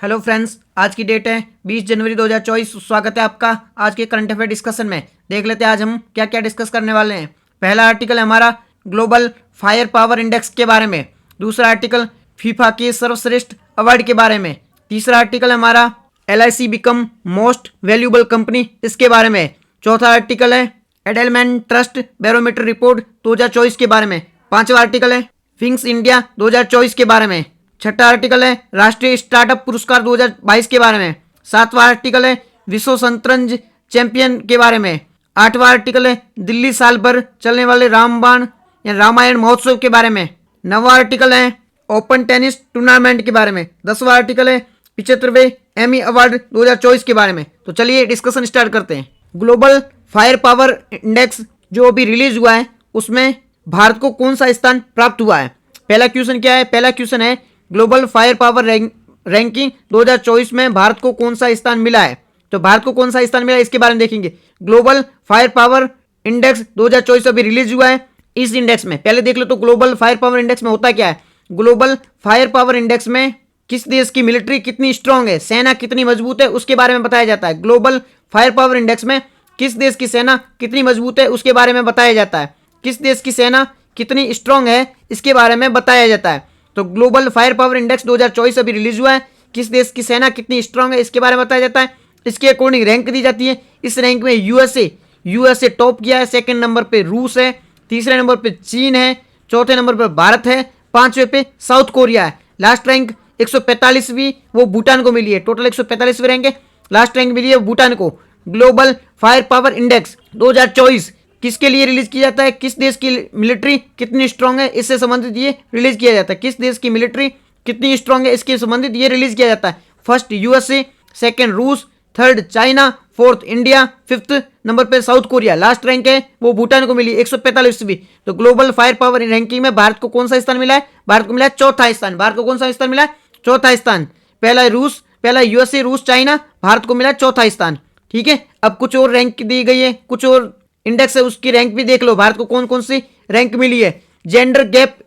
Hello friends, आज की date है 20 जनवरी 2024। स्वागत है आपका आज के करंट अफेयर डिस्कशन में। देख लेते हैं आज हम क्या क्या डिस्कस करने वाले हैं। पहला आर्टिकल है हमारा ग्लोबल फायर पावर इंडेक्स के बारे में। दूसरा आर्टिकल फीफा के सर्वश्रेष्ठ अवार्ड के बारे में। तीसरा आर्टिकल है हमारा LIC become most valuable company, इसके बारे में। चौथा आर्टिकल है एडेलमैन ट्रस्ट बैरोमीटर रिपोर्ट 2024 के बारे में। पांचवा आर्टिकल है विंग्स इंडिया 2024 के बारे में। छठा आर्टिकल है राष्ट्रीय स्टार्टअप पुरस्कार 2022 के बारे में। सातवां आर्टिकल है विश्व शतरंज चैंपियन के बारे में। आठवां आर्टिकल है दिल्ली साल भर चलने वाले रामबाण या रामायण महोत्सव के बारे में। नौवां आर्टिकल है ओपन टेनिस टूर्नामेंट के बारे में। 10वां आर्टिकल है 75वें एमी अवार्ड 2024 के बारे में। तो चलिए डिस्कशन स्टार्ट करते हैं। ग्लोबल फायर पावर इंडेक्स जो अभी रिलीज हुआ है उसमें भारत को कौन सा स्थान प्राप्त हुआ है। पहला क्वेश्चन क्या है? पहला क्वेश्चन है ग्लोबल फायर पावर रैंकिंग 2024 में भारत को कौन सा स्थान मिला है। तो भारत को कौन सा स्थान मिला है इसके बारे में देखेंगे। ग्लोबल फायर पावर इंडेक्स 2024 अभी रिलीज हुआ है। इस इंडेक्स में पहले देख लो तो ग्लोबल फायर पावर इंडेक्स में होता क्या है। ग्लोबल फायर पावर इंडेक्स में किस देश की मिलिट्री कितनी स्ट्रांग है, सेना कितनी मजबूत है, उसके बारे में बताया जाता है। ग्लोबल फायर पावर इंडेक्स में किस देश की सेना कितनी मजबूत है उसके बारे में बताया जाता है। किस देश की सेना कितनी स्ट्रांग है इसके बारे में बताया जाता है। तो ग्लोबल फायर पावर इंडेक्स 2024 अभी रिलीज हुआ है। किस देश की सेना कितनी स्ट्रांग है इसके बारे में बताया जाता है। इसके अकॉर्डिंग रैंक दी जाती है। इस रैंक में यूएसए टॉप किया है। सेकंड नंबर पे रूस है, तीसरे नंबर पे चीन है, चौथे नंबर पर भारत है, पांचवें पे साउथ कोरिया है। लास्ट रैंक 145वीं वो भूटान को मिली है। टोटल 145वीं रैंक है, लास्ट रैंक मिली है भूटान को। ग्लोबल फायर पावर इंडेक्स 2024 किसके लिए रिलीज किया जाता है, किस देश की मिलिट्री कितनी स्ट्रांग है इससे संबंधित ये रिलीज किया जाता है। किस देश की मिलिट्री कितनी स्ट्रांग है इसके संबंधित ये रिलीज किया जाता है। फर्स्ट यूएसए, सेकंड रूस, third China, fourth India, fifth number पे साउथ कोरिया। लास्ट रैंक है वो भूटान को मिली 145वीं। तो ग्लोबल फायर पावर रैंकिंग में भारत को कौन सा स्थान मिला है? भारत को मिला है चौथा स्थान। भारत को कौन सा स्थान मिला है? चौथा स्थान। पहला यूएसए, रूस, चाइना, भारत को मिला है चौथा स्थान। ठीक है, अब कुछ और रैंक दी गई है, कुछ और इंडेक्स है उसकी रैंक भी देख लो। भारत को कौन कौन सी रैंक मिली है। जेंडर गैप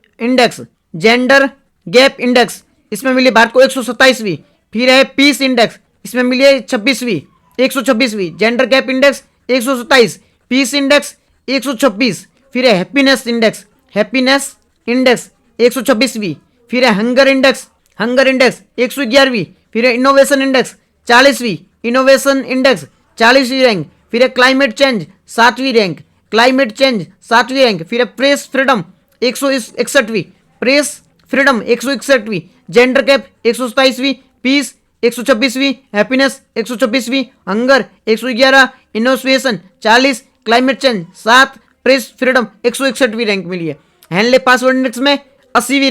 इंडेक्स इसमें मिली भारत को 127वीं। फिर है पीस इंडेक्स, इसमें मिली है 126वीं। Gender gap index 127, peace index 126। फिर है हैप्पीनेस इंडेक्स 126वीं। फिर है हंगर इंडेक्स 111वीं। फिर है इनोवेशन इंडेक्स 40वीं, इनोवेशन इंडेक्स 40वीं रैंक। फिर है क्लाइमेट चेंज 7वीं रैंक, फिर है प्रेस फ्रीडम 161वीं, प्रेस फ्रीडम 161वीं। जेंडर गैप 127वीं, पीस 126वीं, हैप्पीनेस 126वीं, hunger 111, innovation 40, climate change 7, press freedom 161वीं रैंक मिली है। हैंडले पासवर्ड इंडेक्स में 80वीं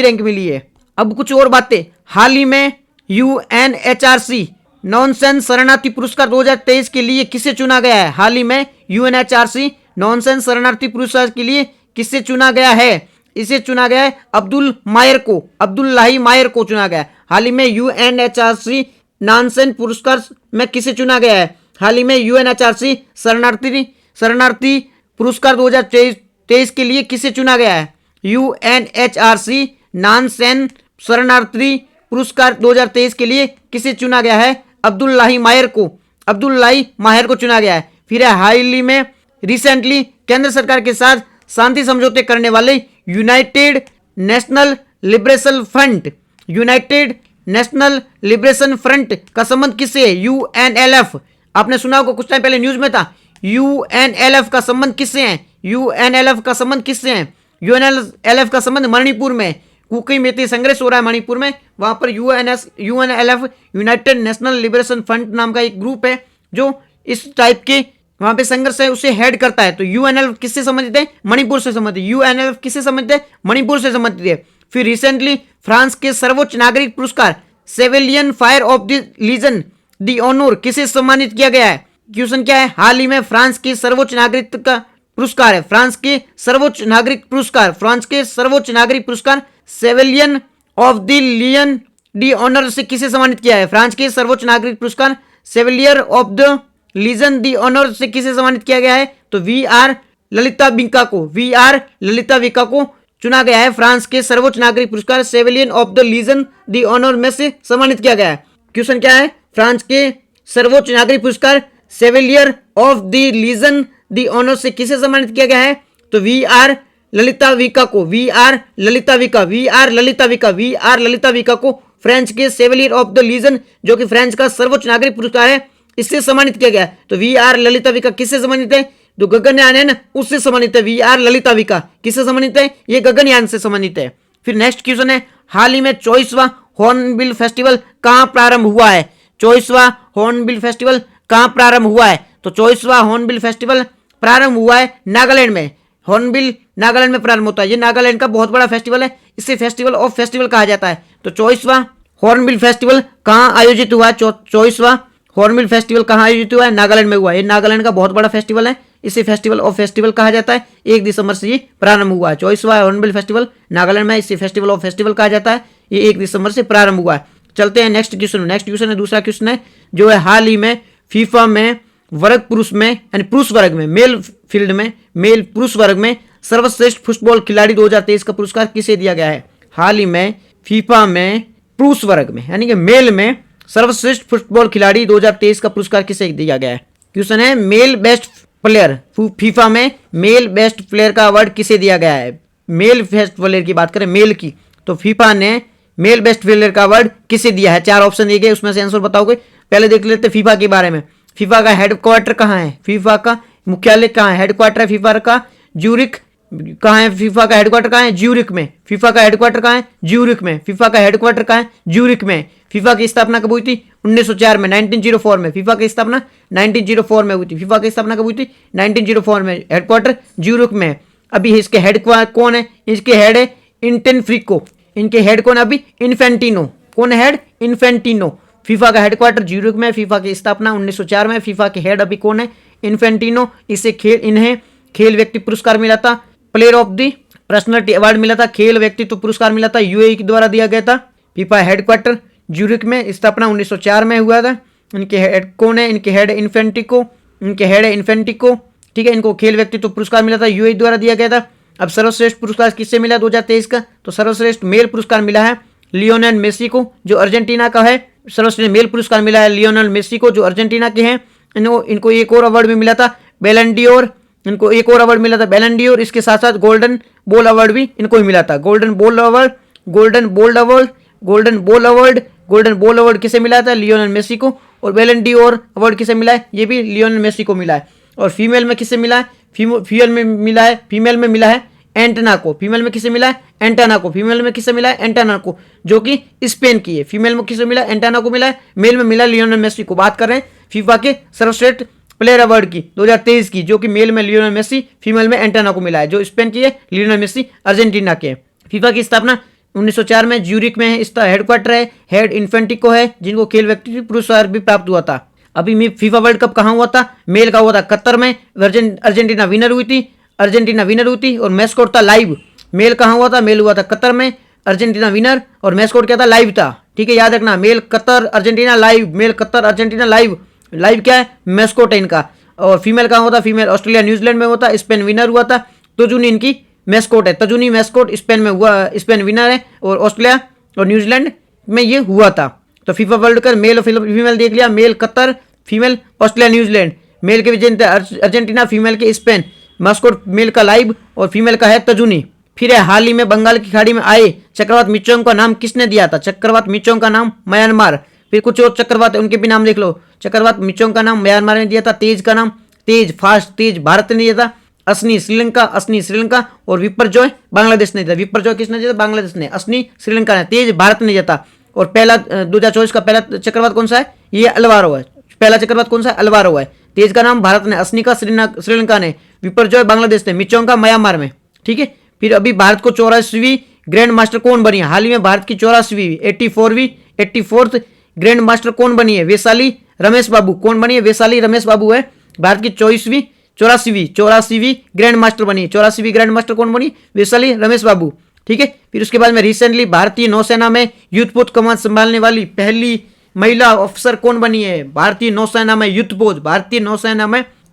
रैंक मिली है। अब कुछ और बातें। हाल ही में UNHRC नॉनसेंस शरणार्थी पुरस्कार 2023 के लिए किसे चुना गया है। हाल ही में UNHRC नॉनसेंस शरणार्थी पुरस्कार के लिए किसे चुना गया है? इसे चुना गया है अब्दुल्लाही मायर को चुना गया है। हाल ही में UNHRC नॉनसेंस पुरस्कार में किसे चुना गया है? हाल ही में UNHRC शरणार्थी पुरस्कार 2023 के लिए किसे चुना गया है? UNHRC नॉनसेंस शरणार्थी पुरस्कार 2023 के लिए किसे चुना गया है? अब्दुल्लाही मायर को चुना गया है। फिर है हाल ही में रिसेंटली केंद्र सरकार के साथ शांति समझौते करने वाले यूनाइटेड नेशनल लिबरेशन फ्रंट का संबंध किससे है? UNLF। आपने सुना होगा, कुछ टाइम पहले न्यूज में था। UNLF का संबंध किससे है? UNLF का संबंध मणिपुर में कुकी मेती संघर्ष हो रहा है मणिपुर में। वहां पर UNLF United national liberation front नाम का एक ग्रुप है जो इस टाइप के वहां पे संघर्ष है उसे हेड करता है। तो UNLF किससे संबंधित है? मणिपुर से संबंधित है। फिर रिसेंटली फ्रांस के सर्वोच्च नागरिक पुरस्कार सेविलियन फायर of the Legion the Honour किसे सम्मानित किया गया है? क्वेश्चन क्या है? हाल ही में फ्रांस के सर्वोच्च नागरिक पुरस्कार है। फ्रांस के सर्वोच्च नागरिक पुरस्कार chevalier of the लियन D honour से किसे सम्मानित किया है? फ्रांस के सर्वोच्च नागरिक पुरस्कार chevalier of the Legion the Honour से किसे सम्मानित किया गया है? तो वी आर ललिता विका को चुना गया है। फ्रांस के सर्वोच्च नागरिक पुरस्कार chevalier of the Legion the Honour में से सम्मानित किया गया है। क्वेश्चन क्या है? फ्रांस के सर्वोच्च नागरिक पुरस्कार chevalier of the Legion the Honour से किसे सम्मानित किया गया है? तो वी आर ललिता विका को, वी आर ललिता विका को फ्रेंच के सेविलियर ऑफ द लीजन, जो कि फ्रांस का सर्वोच्च नागरिक पुरस्कार है, इससे सम्मानित किया गया। तो वी आर ललिता विका किससे सम्मानित है? जो गगनयान है ना, उससे सम्मानित है। वी आर ललिता विका किससे सम्मानित है? ये गगनयान से सम्मानित है। फिर नेक्स्ट क्वेश्चन है, हाल ही में 24वां हॉर्नबिल फेस्टिवल कहां प्रारंभ हुआ है? 24वां हॉर्नबिल फेस्टिवल कहां प्रारंभ हुआ है? तो 24वां हॉर्नबिल फेस्टिवल प्रारंभ हुआ है नागालैंड में। हॉर्नबिल नागालैंड में प्रारंभ होता है। ये नागालैंड का बहुत बड़ा फेस्टिवल है, इसे फेस्टिवल ऑफ फेस्टिवल कहा जाता है। तो 24वां हॉर्नबिल फेस्टिवल कहां आयोजित हुआ? 24वां हॉर्नबिल फेस्टिवल कहां आयोजित हुआ है? नागालैंड में हुआ है। ये नागालैंड का बहुत बड़ा फेस्टिवल है, इसे फेस्टिवल ऑफ फेस्टिवल कहा जाता है। 1 दिसंबर से ये प्रारंभ हुआ है। 24वां हॉर्नबिल फेस्टिवल नागालैंड में, इसे फेस्टिवल ऑफ फेस्टिवल कहा जाता है। ये 1 दिसंबर से प्रारंभ हुआ है। चलते हैं नेक्स्ट क्वेश्चन है, दूसरा क्वेश्चन है जो है, हाल ही में फीफा में वर्ग पुरुष में यानी पुरुष वर्ग में, मेल फील्ड में, मेल पुरुष वर्ग में सर्वश्रेष्ठ फुटबॉल खिलाड़ी 2023 का पुरस्कार किसे दिया गया है? हाल ही में फीफा में पुरुष वर्ग में यानी कि मेल में सर्वश्रेष्ठ फुटबॉल खिलाड़ी 2023 का पुरस्कार किसे दिया गया है? क्वेश्चन है, मेल बेस्ट प्लेयर, फीफा में मेल बेस्ट प्लेयर का अवार्ड किसे दिया गया है? मेल बेस्ट प्लेयर की बात करें मेल की, तो फीफा ने मेल बेस्ट प्लेयर का अवार्ड किसे दिया है? 4 ऑप्शन दिए गए, उसमें से आंसर बताओगे। पहले देख लेते फीफा के बारे में। फीफा का हेडक्वार्टर कहाँ है? फीफा का मुख्यालय कहाँ है? हेडक्वार्टर है फीफा का ज्यूरिक। कहाँ है फीफा का हेडक्वार्टर? कहाँ है? ज्यूरिक में। फीफा का हेडक्वार्टर कहाँ है? ज्यूरिक में। फीफा का हेडक्वार्टर कहाँ है? ज्यूरिक में। फीफा की स्थापना कब हुई थी? 1904 में, 1904 में। फीफा की स्थापना 1904 में हुई थी। फीफा की स्थापना कब हुई थी? 1904 में। हेडक्वार्टर ज्यूरिक में। अभी इसके हेड कौन है? इसके हेड है इंटेनफ्रिको। इनके हेड कौन है अभी? इन्फेंटिनो। कौन है हेड? इन्फेंटिनो। फीफा का हेडक्वार्टर ज्यूरिक में, फीफा की स्थापना 1904 में। फीफा के हेड अभी कौन है? इन्फेंटिनो। इन्हें खेल व्यक्ति पुरस्कार मिला था, player of the personality award मिला था, खेल व्यक्तित्व पुरस्कार मिला था, यूएई के द्वारा दिया गया था। फीफा हेडक्वार्टर ज्यूरिक में, स्थापना 1904 में हुआ था। इनके हेड कौन है? इनके हेड इन्फेंटिको। ठीक है, इनको खेल व्यक्तित्व पुरस्कार मिला था, यूएई द्वारा दिया गया था। अब सर्वश्रेष्ठ पुरस्कार किससे मिला 2023 का? तो सर्वश्रेष्ठ मेल पुरस्कार मिला है लियोनेल मेसी को, जो अर्जेंटीना का है। सर्वश्रेष्ठ मेल पुरस्कार मिला है लियोनेल मेसी को, जो अर्जेंटीना के हैं। इनको एक और अवार्ड भी मिला था, बैलन डी'ओर। इनको एक और अवार्ड मिला था, बैलन डी'ओर। इसके साथ साथ गोल्डन बॉल अवार्ड भी इनको ही मिला था। गोल्डन बॉल अवार्ड किसे मिला था? लियोनेल मेसी को। और बैलन डी'ओर अवार्ड किसे मिला है? ये भी लियोनेल मेसी को मिला है। और फीमेल में किसे मिला है? फीमेल में मिला है एंटेना को। फीमेल में किसे मिला है? एंटेना को, जो कि स्पेन की है। फीमेल में किसे मिला? एंटेना को मिला है। मेल में मिला लियोनेल मेसी को। बात कर रहे हैं फीफा के सर्वश्रेष्ठ प्लेयर अवार्ड की 2023 की, जो कि मेल में लियोनेल मेसी, फीमेल में एंटेना को मिला है। जो स्पेन की है, लियोनेल मेसी अर्जेंटीना के। फीफा की स्थापना 1904 में ज्यूरिक में है। इसका हेडक्वार्टर है, हेड इन्फेंटिको है, जिनको खेल व्यक्ति पुरस्कार भी प्राप्त हुआ था। अभी फीफा वर्ल्ड कप कहाँ हुआ था? मेल का हुआ था कतर में। अर्जेंटीना विनर हुई थी और मैस्कोट था लाइव। मेल कहाँ हुआ था? मेल हुआ था कतर में, अर्जेंटीना विनर, और मैस्कोट क्या था? लाइव था। ठीक है, याद रखना, male Qatar Argentina La'eeb, male Qatar Argentina La'eeb. La'eeb क्या है? मैस्कोट है इनका। और फीमेल कहाँ होता? फीमेल ऑस्ट्रेलिया न्यूजीलैंड में होता। स्पेन विनर हुआ था। तजुनी इनकी मैस्कोट है। तजुनी मैस्कोट स्पेन में हुआ, स्पेन विनर है, और ऑस्ट्रेलिया और न्यूजीलैंड में ये हुआ था। तो फीफा वर्ल्ड कप मेल और फीमेल देख लिया। Male Qatar, female Australia New Zealand. Male के विजेता अर्जेंटीना, फीमेल के स्पेन। मैस्कोट मेल का लाइव और फीमेल का है तजुनी। फिर है, हाल ही में बंगाल की खाड़ी में आए चक्रवात मिचोंग का नाम किसने दिया था? चक्रवात मिचोंग का नाम म्यांमार। फिर कुछ और चक्रवात है, उनके भी नाम देख लो। चक्रवात मिचोंग का नाम म्यांमार ने दिया था। तेज का नाम तेज भारत ने दिया था। असनी श्रीलंका और विपरजॉय बांग्लादेश ने दिया। विपरजॉय किसने दिया था? बांग्लादेश ने। असनी श्रीलंका ने। तेज भारत ने दिया था। और पहला 2024 का पहला चक्रवात कौन सा है? ये अल्वारो है। पहला चक्रवात कौन सा है? अल्वारो है। तेज का नाम भारत ने, असनी का श्रीलंका ने, विपरजॉय बांग्लादेश ने, मिचोंग का म्यांमार में। ठीक है, फिर अभी भारत को 84वीं ग्रैंड मास्टर कौन बनी है? हाल ही में भारत की 84th ग्रैंड मास्टर कौन बनी है? वैशाली रमेश बाबू। कौन बनी है? वैशाली रमेश बाबू है भारत की 84वीं ग्रैंड मास्टर बनी है। 84वीं ग्रैंड मास्टर कौन बनी? वैशाली रमेश बाबू। ठीक है, फिर उसके बाद में रिसेंटली भारतीय नौसेना में युद्धपोत कमान संभालने वाली पहली महिला ऑफिसर कौन बनी है? भारतीय नौसेना में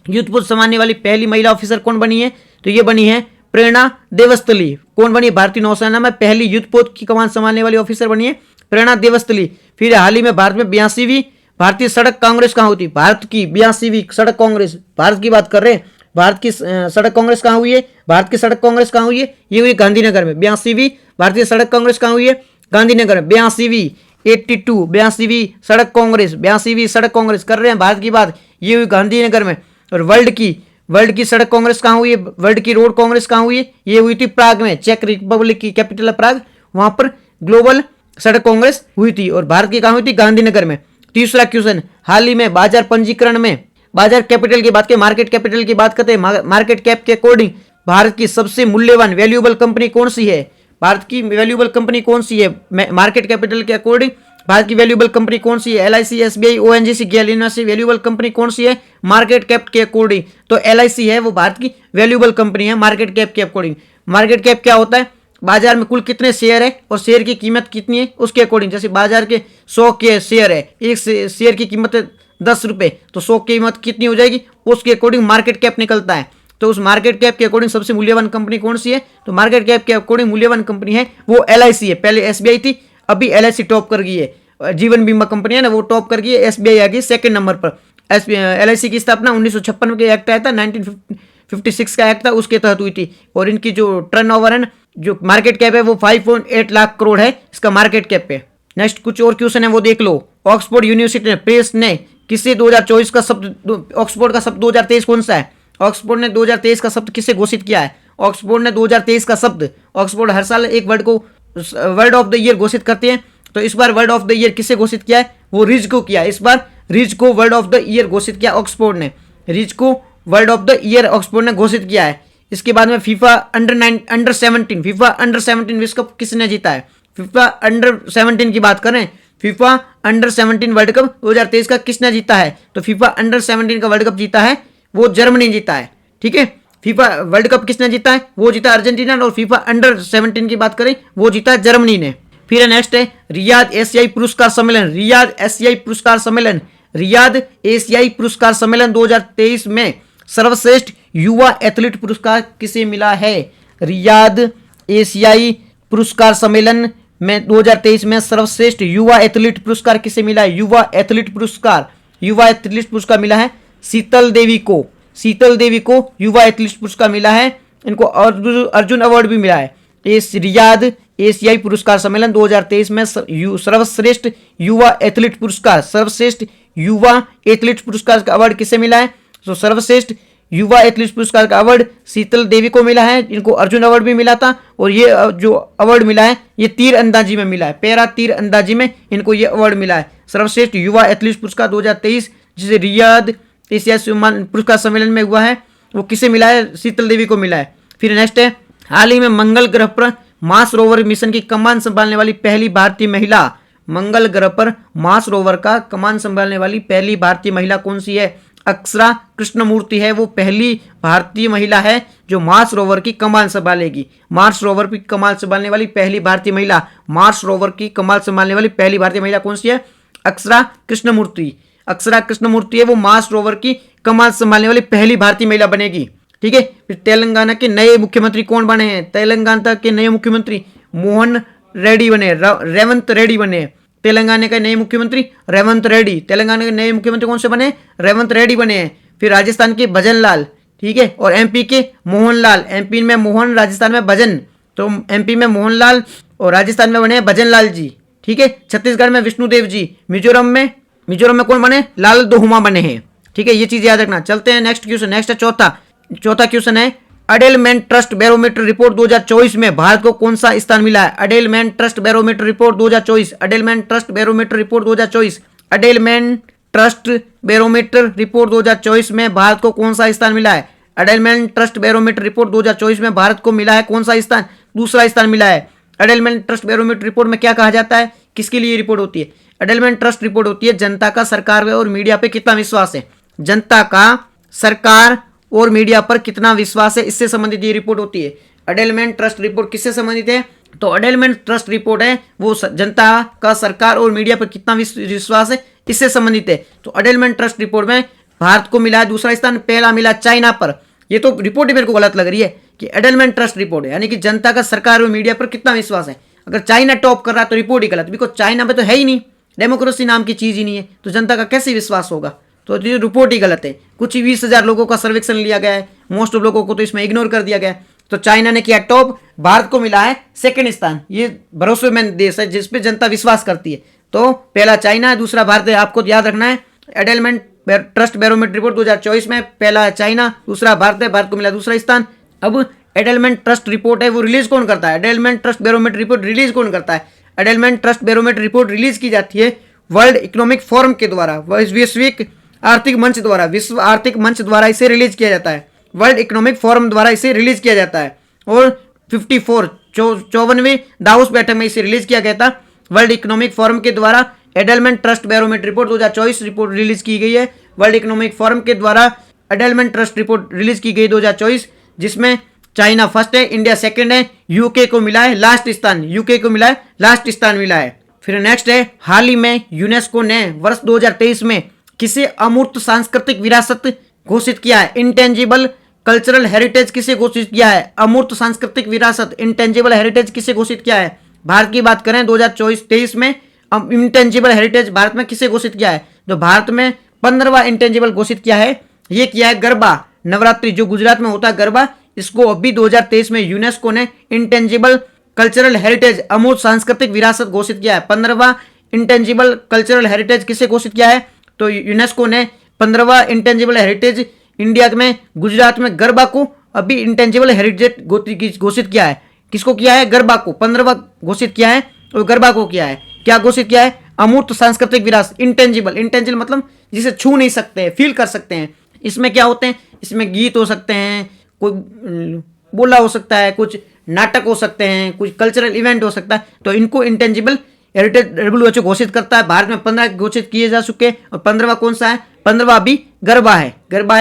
युद्धपोत संभालने वाली पहली महिला ऑफिसर कौन बनी है? तो ये बनी है प्रेरणा देवस्थली कौन बनी? भारतीय नौसेना में पहली युद्धपोत की कमान संभालने वाली ऑफिसर बनी है प्रेरणा देवस्थली। फिर हाल ही में भारत में 82वीं भारतीय सड़क कांग्रेस कहाँ होती? भारत की 82वीं सड़क कांग्रेस, भारत की बात कर रहे हैं। भारत की सड़क कांग्रेस कहाँ हुई है? भारत की सड़क कांग्रेस कहाँ हुई है? ये हुई गांधीनगर में। 82वीं भारतीय सड़क कांग्रेस कहाँ हुई है? गांधीनगर में। 82वीं 82वीं सड़क कांग्रेस, 82वीं सड़क कांग्रेस कर रहे हैं भारत की बात, ये हुई गांधीनगर में। और वर्ल्ड की सड़क कांग्रेस कहाँ हुई है? वर्ल्ड की रोड कांग्रेस कहाँ हुई है? ये हुई थी प्राग में, चेक रिपब्लिक की कैपिटल है प्राग, वहां पर ग्लोबल सड़क कांग्रेस हुई थी। और भारत की कहाँ हुई थी? गांधीनगर में। तीसरा क्वेश्चन, हाल ही में बाजार पंजीकरण में बाजार कैपिटल की बात करें, मार्केट कैपिटल की बात करते हैं, मार्केट कैप के अकॉर्डिंग भारत की सबसे मूल्यवान वैल्यूएबल कंपनी कौन सी है? भारत की वैल्यूएबल कंपनी कौन सी है? मार्केट कैपिटल के अकॉर्डिंग भारत की वैल्यूएबल कंपनी कौन सी है? LIC, SBI, ONGC, गेल यूनिवर्सिटी वैल्यूएबल कंपनी कौन सी है मार्केट कैप के अकॉर्डिंग? तो LIC है, वो भारत की वैल्यूएबल कंपनी है मार्केट कैप के अकॉर्डिंग। मार्केट कैप क्या होता है? बाजार में कुल कितने शेयर है और शेयर की कीमत कितनी है उसके अकॉर्डिंग। जैसे बाजार के 100 के शेयर है, एक शेयर की कीमत है 10 रुपए, तो 100 की कीमत कितनी हो जाएगी उसके अकॉर्डिंग मार्केट कैप निकलता है। तो उस मार्केट कैप के अकॉर्डिंग सबसे मूल्यवान कंपनी कौन सी है? तो मार्केट कैप के अकॉर्डिंग मूल्यवान कंपनी है वो LIC है। पहले SBI थी, अभी LIC टॉप कर गई है। जीवन बीमा कंपनी है ना, वो टॉप कर गई है, SBI आ गई सेकंड नंबर पर। LIC की स्थापना 1956 के एक्ट आया था, 1956 का एक्ट था, उसके तहत हुई थी। और इनकी जो टर्नओवर है ना, जो मार्केट कैप है वो 5.8 लाख करोड़ है इसका मार्केट कैप है। नेक्स्ट कुछ और क्वेश्चन है वो देख लो। ऑक्सफोर्ड यूनिवर्सिटी ने प्रेस ने किसे 2024 का शब्द, ऑक्सफोर्ड का शब्द 2023 कौन सा है? ऑक्सफोर्ड ने 2023 का शब्द किसे घोषित किया है? ऑक्सफोर्ड ने 2023 का शब्द, ऑक्सफोर्ड हर साल एक वर्ड को वर्ड ऑफ द ईयर घोषित करते हैं, तो इस बार वर्ड ऑफ द ईयर किसे घोषित किया है? वो रिज को किया। इस बार रिज को वर्ड ऑफ द ईयर घोषित किया ऑक्सफोर्ड ने, रिज को word of the year Oxford ने घोषित किया है। इसके बाद में फीफा अंडर 17 विश्व कप किसने जीता है? फीफा अंडर 17 की बात करें, फीफा अंडर 17 वर्ल्ड कप 2023 का किसने जीता है? तो फीफा अंडर 17 का वर्ल्ड कप जीता है वो जर्मनी जीता है। ठीक है, फीफा वर्ल्ड कप किसने जीता है? वो जीता अर्जेंटीना। और फीफा अंडर 17 की बात करें वो जीता जर्मनी ने। फिर नेक्स्ट है रियाद एशियाई पुरस्कार सम्मेलन। रियाद एशियाई पुरस्कार सम्मेलन, रियाद एशियाई पुरस्कार सम्मेलन 2023 में सर्वश्रेष्ठ युवा एथलीट पुरस्कार किसे मिला है? रियाद एशियाई पुरस्कार सम्मेलन में 2023 में सर्वश्रेष्ठ युवा एथलीट पुरस्कार किसे मिला है? युवा एथलीट पुरस्कार मिला है शीतल देवी को। शीतल देवी को युवा एथलीट पुरस्कार मिला है। इनको अर्जुन अवार्ड भी मिला है। इस रियाद एशियाई पुरस्कार सम्मेलन 2023 में सर्वश्रेष्ठ युवा एथलीट पुरस्कार का अवार्ड किसे मिला है? तो सर्वश्रेष्ठ युवा एथलीट पुरस्कार का अवार्ड शीतल देवी को मिला है। इनको अर्जुन अवार्ड भी मिला था। और ये जो अवार्ड मिला है ये तीर अंदाजी में मिला है, पैरा तीर अंदाजी में इनको ये अवार्ड मिला है। सर्वश्रेष्ठ युवा एथलीट पुरस्कार 2023 जिसे रियाद एशियाई पुरस्कार सम्मेलन में हुआ है वो किसे मिला है? शीतल देवी को मिला है। फिर नेक्स्ट है हाल ही में मंगल ग्रह पर मार्स रोवर मिशन की कमान संभालने वाली पहली भारतीय महिला। मंगल ग्रह पर मार्स रोवर का कमान संभालने वाली पहली भारतीय महिला कौन सी है? अक्षरा कृष्णमूर्ति है, वो पहली भारतीय महिला है जो मार्स रोवर की कमान संभालेगी। मार्स रोवर की कमान संभालने वाली पहली भारतीय महिला, मार्स रोवर की कमान संभालने वाली पहली भारतीय महिला कौन सी है? अक्षरा कृष्णमूर्ति। अक्षरा कृष्णमूर्ति है वो मार्स रोवर की कमान संभालने वाली पहली भारतीय महिला बनेगी। ठीक है। फिर तेलंगाना के नए मुख्यमंत्री कौन बने हैं? तेलंगाना के नए मुख्यमंत्री मोहन रेड्डी बने, रेवंत रेड्डी बने। तेलंगाना के नए मुख्यमंत्री रेवंत रेड्डी। तेलंगाना के नए मुख्यमंत्री कौन से बने? रेवंत रेड्डी बने हैं। फिर राजस्थान के भजन लाल, ठीक है, और एमपी के मोहन लाल। एमपी में मोहन, राजस्थान में भजन, तो एमपी में मोहन लाल और राजस्थान में बने भजन लाल जी। ठीक है। छत्तीसगढ़ में विष्णुदेव जी। मिजोरम में कौन बने? लाल दोहुमा बने हैं। ठीक है, ये चीज याद रखना। चलते हैं नेक्स्ट क्वेश्चन। नेक्स्ट है चौथा क्वेश्चन है एडेलमेंट ट्रस्ट बैरोमीटर रिपोर्ट 2024 में भारत को कौन सा स्थान मिला है? Edelman trust barometer report 2024। Edelman trust barometer report 2024। Edelman trust barometer report 2024 में भारत को कौन सा स्थान मिला है? एडेलमेंट ट्रस्ट बैरोमीटर रिपोर्ट 2024 में भारत को मिला है कौन सा स्थान? दूसरा स्थान मिला है। एडेलमेंट ट्रस्ट बैरोमीटर रिपोर्ट में क्या कहा जाता है? किसके लिए रिपोर्ट होती है? एडेलमेंट ट्रस्ट रिपोर्ट होती है जनता का सरकार और मीडिया पे कितना विश्वास है। जनता का सरकार और मीडिया पर कितना विश्वास है, इससे संबंधित ये रिपोर्ट होती है। एडेलमेंट ट्रस्ट रिपोर्ट किससे संबंधित है? तो एडेलमेंट ट्रस्ट रिपोर्ट है वो जनता का सरकार और मीडिया पर कितना विश्वास है, इससे संबंधित है। तो एडेलमेंट ट्रस्ट रिपोर्ट में भारत को मिला है दूसरा स्थान, पहला मिला चाइना पर। ये तो रिपोर्ट ही मेरे को गलत लग रही है, कि एडेलमैन ट्रस्ट रिपोर्ट है, यानी कि जनता का सरकार और मीडिया पर कितना विश्वास है। अगर चाइना टॉप कर रहा है तो रिपोर्ट ही गलत, बिकॉज चाइना में तो है ही नहीं, डेमोक्रेसी नाम की चीज ही नहीं है, तो जनता का कैसे विश्वास होगा। तो ये रिपोर्ट ही गलत है। कुछ ही 20,000 लोगों का सर्वेक्षण लिया गया है, मोस्ट ऑफ लोगों को तो इसमें इग्नोर कर दिया गया है। तो चाइना ने किया टॉप, भारत को मिला है सेकंड स्थान। ये भरोसेमंद देश है जिसपे जनता विश्वास करती है। तो पहला चाइना है, दूसरा भारत है। आपको याद रखना है एडेलमैन ट्रस्ट बैरोमीटर रिपोर्ट 2024 में पहला है चाइना, दूसरा भारत है, भारत को मिला दूसरा स्थान। अब एडेलमैन ट्रस्ट रिपोर्ट है वो रिलीज कौन करता है, Edelman trust barometer report release कौन करता है। Edelman trust barometer report release की जाती है वर्ल्ड इकोनॉमिक फोरम के द्वारा, वैश्विक आर्थिक मंच द्वारा, विश्व आर्थिक मंच द्वारा इसे रिलीज किया जाता है। वर्ल्ड इकोनॉमिक फोरम द्वारा इसे रिलीज किया जाता है और 54वीं दावोस बैठक में इसे रिलीज किया गया था। वर्ल्ड इकोनॉमिक फोरम के द्वारा Edelman trust barometer report 2024 report release की गई है। वर्ल्ड इकोनॉमिक फोरम के द्वारा एडेलमैन ट्रस्ट रिपोर्ट रिलीज की गई 2024, जिसमें चाइना फर्स्ट है, इंडिया सेकंड है, यूके को मिला है लास्ट स्थान, यूके को मिला है लास्ट स्थान मिला है। फिर नेक्स्ट है, हाल ही में यूनेस्को ने वर्ष 2023 में किसे अमूर्त सांस्कृतिक विरासत घोषित किया है, इंटेंजिबल कल्चरल हेरिटेज किसे घोषित किया है, अमूर्त सांस्कृतिक विरासत इंटेंजिबल हेरिटेज किसे घोषित किया है। भारत की बात करें 2024-23 में इंटेंजिबल हेरिटेज भारत में किसे घोषित किया है, तो भारत में 15वां इंटेंजिबल घोषित किया है। ये किया है गरबा, नवरात्रि जो गुजरात में होता है गरबा, इसको अभी 2023 में यूनेस्को ने इंटेंजिबल कल्चरल हेरिटेज अमूर्त सांस्कृतिक विरासत घोषित किया है। 15वां इंटेंजिबल कल्चरल हेरिटेज किसे घोषित किया है, तो यूनेस्को ने 15वां इंटेंजिबल हेरिटेज इंडिया में गुजरात में गरबा को अभी इंटेंजिबल हेरिटेज घोषित किया है। किसको किया है, गरबा को 15वां घोषित किया है और गरबा को किया है, क्या घोषित किया है, अमूर्त सांस्कृतिक विरासत इंटेंजिबल। इंटेंजिबल मतलब जिसे छू नहीं सकते, फील कर सकते हैं। इसमें क्या होते हैं, इसमें गीत हो सकते हैं, कोई बोला हो सकता है, कुछ नाटक हो सकते हैं, कुछ कल्चरल इवेंट हो सकता है, तो इनको इंटेंजिबल हेरिटेज WHO घोषित करता है। भारत में 15 घोषित किए जा चुके हैं और 15वां कौन सा है, 15वां अभी गरबा है,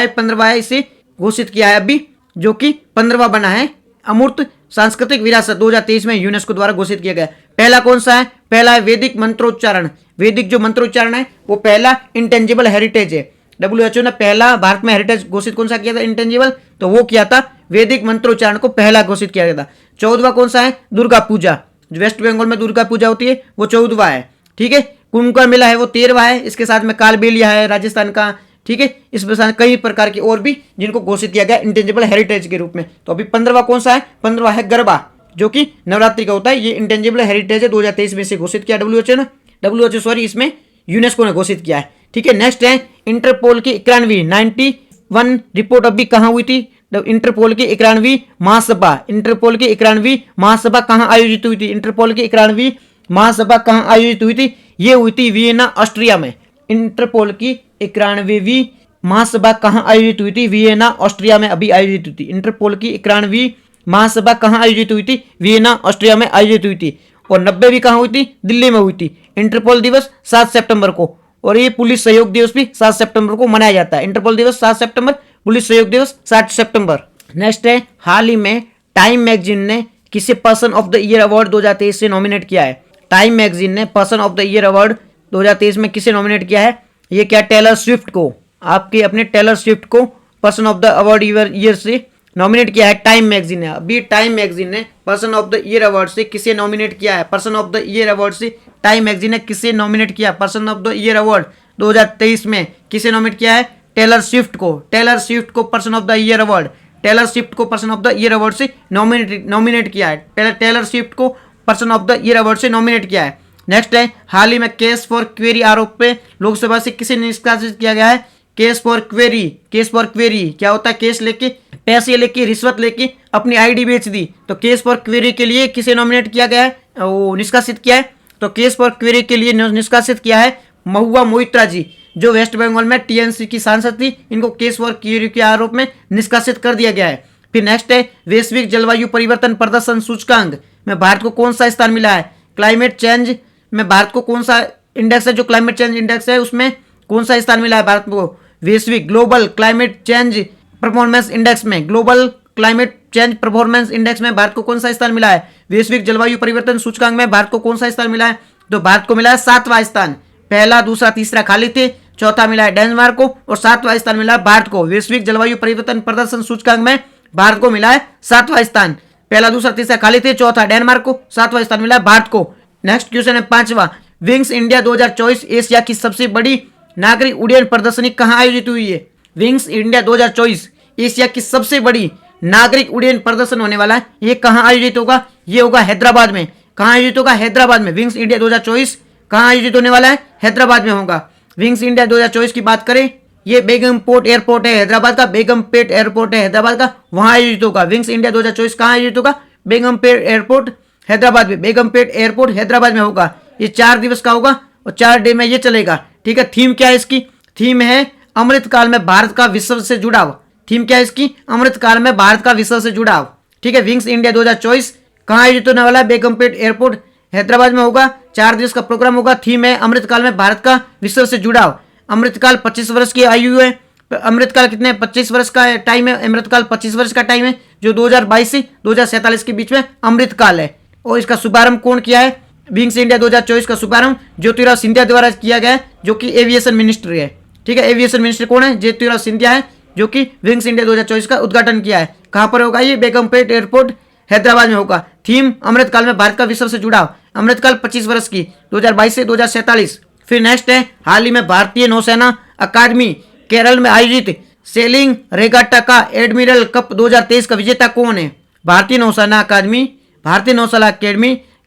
15वां है, इसे घोषित किया है अभी, जो कि 15वां बना है अमूर्त सांस्कृतिक विरासत 2023 में यूनेस्को द्वारा घोषित किया गया। पहला कौन सा है, पहला है वैदिक मंत्रोच्चारण। वैदिक जो मंत्रोच्चारण है वो पहला इंटेंजिबल हेरिटेज है। WHO ने पहला भारत में हेरिटेज घोषित कौन सा किया था इंटेंजिबल, तो वो किया था वैदिक मंत्रोच्चारण को पहला घोषित किया गया था। 14वां कौन सा है, दुर्गा पूजा, जो वेस्ट बंगाल में दुर्गा पूजा होती है वो 14वां है। ठीक है, कुंभ का मेला है वो 13वां है, इसके साथ में कालबेलिया है राजस्थान का। ठीक है, इस साथ कई प्रकार की और भी जिनको घोषित किया गया इंटेंजिबल हेरिटेज के रूप में। तो अभी 15वां कौन सा है, 15वां है गरबा, जो कि नवरात्रि का होता है। ये इंटेंजिबल हेरिटेज है, 2023 में से घोषित किया WHO ने, इसमें यूनेस्को ने घोषित किया है। ठीक है, नेक्स्ट है इंटरपोल की 91 रिपोर्ट अभी कहाँ हुई थी, इंटरपोल की 91वीं महासभा। इंटरपोल की 91वीं महासभा कहाँ आयोजित हुई थी, इंटरपोल की 91वीं महासभा कहाँ आयोजित हुई थी, ये हुई थी वियना ऑस्ट्रिया में। इंटरपोल की 91वीं महासभा कहाँ आयोजित हुई थी, वियना ऑस्ट्रिया में अभी आयोजित हुई थी। इंटरपोल की 91वीं महासभा कहाँ आयोजित हुई थी, वियना ऑस्ट्रिया में आयोजित हुई थी। और 90वीं कहाँ हुई थी, दिल्ली में हुई थी। इंटरपोल दिवस 7 सितंबर को, और ये पुलिस सहयोग दिवस भी 7 सितंबर को मनाया जाता है। इंटरपोल दिवस 7 सितंबर, पुलिस सहयोग दिवस 7 सितंबर। नेक्स्ट है, हाल ही में टाइम मैगजीन ने किसे person of the year award 2023 से नॉमिनेट किया है। टाइम मैगजीन ने person of the year award 2023 में किसे नॉमिनेट किया है, ये क्या, टेलर स्विफ्ट को। आपके अपने टेलर स्विफ्ट को person of the award year से नॉमिनेट किया है टाइम मैगजीन ने। अभी टाइम मैगजीन ने person of the year award से किसे नॉमिनेट किया है, person of the year award से टाइम मैगजीन ने किसे नॉमिनेट किया, person of the year award 2023 में किसे नॉमिनेट किया है, टेलर स्विफ्ट को। टेलर स्विफ्ट को person of the year award, Taylor Swift को person of the year award से नॉमिनेट किया है। टेलर स्विफ्ट को person of the year award से नॉमिनेट किया है। नेक्स्ट है, हाल ही में केस फॉर क्वेरी आरोप पे लोकसभा से किसे निष्कासित किया गया है, case for query. Case for query क्या होता है, केस लेके, पैसे लेके, रिश्वत लेके अपनी आईडी बेच दी, तो केस फॉर क्वेरी के लिए किसे नॉमिनेट किया गया है, वो निष्कासित किया है। तो केस फॉर क्वेरी के लिए निष्कासित किया है महुआ मोइत्रा जी, जो वेस्ट बंगाल में TNC की सांसद थी। इनको केस फॉर क्वेरी के आरोप में निष्कासित कर दिया गया है। फिर नेक्स्ट है, वैश्विक जलवायु परिवर्तन प्रदर्शन सूचकांक में भारत को कौन सा स्थान मिला है, क्लाइमेट चेंज में भारत को कौन सा इंडेक्स है, जो क्लाइमेट चेंज इंडेक्स है उसमें कौन सा स्थान मिला है भारत को, वैश्विक global Climate Change Performance Index में, global Climate Change Performance Index में भारत को कौन सा स्थान मिला है। वैश्विक जलवायु परिवर्तन सूचकांक में भारत को कौन सा स्थान मिला है, तो भारत को मिला है 7वां स्थान। पहला, दूसरा, तीसरा खाली थे, चौथा मिला है डेनमार्क को और 7वां स्थान मिला है भारत को। वैश्विक जलवायु परिवर्तन प्रदर्शन सूचकांक में भारत को मिला है 7वां स्थान। पहला दूसरा तीसरा खाली थे, चौथा डेनमार्क को, 7वां स्थान मिला है भारत को। नेक्स्ट क्वेश्चन है 5वां, विंग्स इंडिया 2024 एशिया की सबसे बड़ी नागरिक उड्डयन प्रदर्शनी कहाँ आयोजित हुई है? विंग्स इंडिया 2024 एशिया की सबसे बड़ी नागरिक उड्डयन प्रदर्शन होने वाला है, ये कहाँ आयोजित होगा? ये होगा हैदराबाद में। कहाँ आयोजित होगा? हैदराबाद में। विंग्स इंडिया 2024 कहाँ आयोजित होने वाला है? हैदराबाद में होगा। विंग्स इंडिया 2024 की बात करें, ये बेगमपेट एयरपोर्ट है हैदराबाद का, बेगमपेट एयरपोर्ट है हैदराबाद का, वहां आयोजित होगा। विंग्स इंडिया 2024 कहाँ आयोजित होगा? बेगमपेट एयरपोर्ट हैदराबाद में। बेगमपेट एयरपोर्ट हैदराबाद में होगा। ये 4 दिवस का होगा और 4 डे में ये चलेगा। ठीक है, थीम क्या है इसकी? थीम है अमृतकाल में भारत का विश्व से जुड़ाव। थीम क्या है इसकी? अमृतकाल में भारत का विश्व से जुड़ाव। ठीक है, विंग्स इंडिया 2024 कहाँ आयोजित होने वाला है? बेगमपेट एयरपोर्ट हैदराबाद में होगा। 4 दिवस का प्रोग्राम होगा। थीम है अमृतकाल में भारत का विश्व से जुड़ाव। अमृतकाल 25 वर्ष की आयु है। अमृतकाल कितने? 25 वर्ष का टाइम है। अमृतकाल 25 वर्ष का टाइम है, जो 2022 से 2047 के बीच में अमृतकाल है। और इसका शुभारंभ कौन किया है? विंग्स इंडिया 2024 का शुभारंभ ज्योतिराव सिंधिया द्वारा किया गया है, जो कि एविएशन मिनिस्टर है। ठीक है, एविएशन मिनिस्टर कौन है? ज्योतिराव सिंधिया है, जो कि विंग्स इंडिया 2024 का उद्घाटन किया है। कहां पर होगा ये? बेगमपेट एयरपोर्ट हैदराबाद में होगा। थीम अमृतकाल में भारत का विश्व से जुड़ाव। अमृतकाल 25 वर्ष की, 2022 से 2047। फिर नेक्स्ट है, हाल ही में भारतीय नौसेना अकादमी केरल में आयोजित सेलिंग रेगाटा का एडमिरल कप 2023 का विजेता कौन है? भारतीय नौसेना अकादमी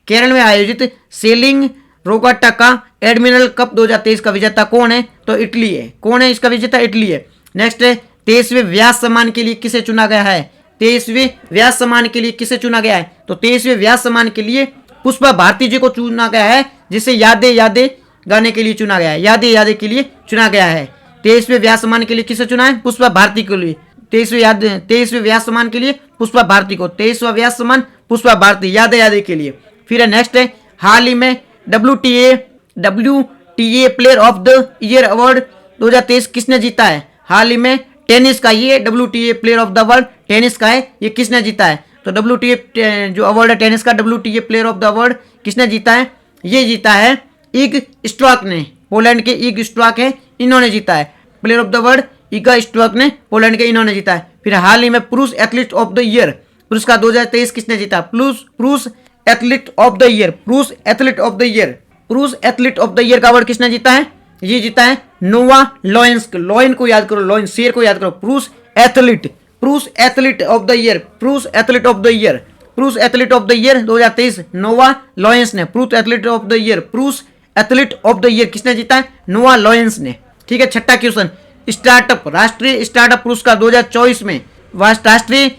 केरल में आयोजित सेलिंग रेगाटा का एडमिरल कप 2023 का विजेता कौन है? तो इटली है। कौन है इसका विजेता? इटली है। नेक्स्ट है, 23वें व्यास सम्मान के लिए किसे चुना गया है? 23वें व्यास सम्मान के लिए किसे चुना गया है? तो 23वें व्यास सम्मान के लिए पुष्पा भारती जी को चुना गया है, जिसे यादें यादें गाने के लिए चुना गया है। यादें यादें के लिए चुना गया है। 23वें व्यास सम्मान के लिए किसे चुना है? पुष्पा भारती के लिए। 23वें व्यास सम्मान के लिए पुष्पा भारती को। 23वां व्यास सम्मान पुष्पा भारती, यादें यादें के लिए। फिर है नेक्स्ट है, हाल ही में WTA player of the year award 2023 किसने जीता है? हाल ही में टेनिस का ये WTA player of the world tennis का है, ये किसने जीता है? तो WTA जो अवार्ड है टेनिस का, WTA player of the world किसने जीता है? ये जीता है इग स्ट्वाक ने। पोलैंड के इग स्ट्वाक है, इन्होंने जीता है। Player of the world Iga Swiatek ने, पोलैंड के, इन्होंने जीता है। फिर हाल ही में पुरुष एथलीट ऑफ द ईयर पुरस्कार 2023 किसने जीता? पुरुष एथलीट ऑफ द ईयर का अवार्ड किसने जीता है? ये जीता है नोवा लॉयंस। लॉयन को याद करो, लॉयन शेर को याद करो। पुरुष athlete of the year 2023 Nova lions ने। पुरुष एथलीट ऑफ द ईयर किसने जीता है? नोवा लॉयंस ने। ठीक है, छठा क्वेश्चन, स्टार्टअप राष्ट्रीय स्टार्टअप पुरस्कार 2024 में राष्ट्रीय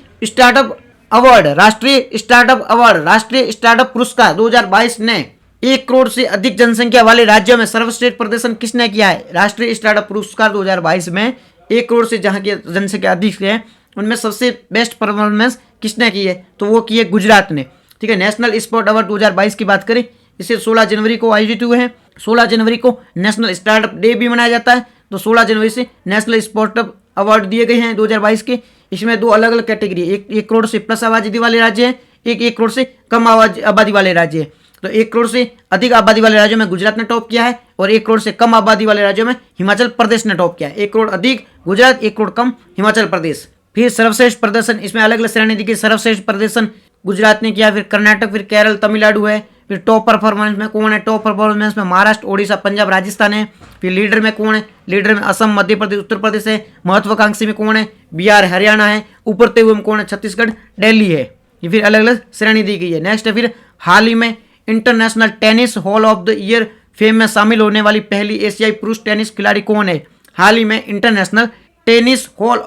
स्टार्टअप पुरस्कार 2022 ने 1 करोड़ से अधिक जनसंख्या वाले राज्यों में सर्वश्रेष्ठ प्रदर्शन किसने किया है? राष्ट्रीय स्टार्टअप पुरस्कार 2022 में 1 करोड़ से जहां की जनसंख्या अधिक है, उनमें सबसे बेस्ट परफॉर्मेंस किसने की है? तो वो की है गुजरात ने। ठीक है, नेशनल स्पोर्ट अवार्ड 2022 की बात करें, इसे 16 जनवरी को आयोजित हुए हैं। 16 जनवरी को नेशनल स्टार्टअप डे भी मनाया जाता है, तो 16 जनवरी से नेशनल स्टार्टअप अवार्ड दिए गए हैं 2022 के। इसमें 2 अलग अलग कैटेगरी, 1 करोड़ से प्लस आबादी वाले राज्य हैं, 1 करोड़ से कम आबादी वाले राज्य हैं। तो 1 करोड़ से अधिक आबादी वाले राज्यों में गुजरात ने टॉप किया है, और 1 करोड़ से कम आबादी वाले राज्यों में हिमाचल प्रदेश ने टॉप किया है। 1 करोड़ अधिक गुजरात, 1 करोड़ कम हिमाचल प्रदेश। फिर सर्वश्रेष्ठ प्रदर्शन, इसमें अलग अलग श्रेणी दी गई। सर्वश्रेष्ठ प्रदर्शन गुजरात ने किया, फिर कर्नाटक, फिर केरल, तमिलनाडु है। फिर टॉप परफॉर्मेंस में कौन है? टॉप परफॉर्मेंस में महाराष्ट्र, ओडिशा, पंजाब, राजस्थान है। फिर लीडर में कौन है? लीडर में असम, मध्य प्रदेश, उत्तर प्रदेश है। महत्वाकांक्षी में कौन है? बिहार, हरियाणा है। उभरते हुए में कौन है? छत्तीसगढ़, दिल्ली है। ये फिर अलग अलग श्रेणी दी गई है। नेक्स्ट है फिर हाल ही में international tennis hall of the year fame में शामिल होने वाली पहली एशियाई पुरुष टेनिस खिलाड़ी कौन है? हाल ही में international tennis hall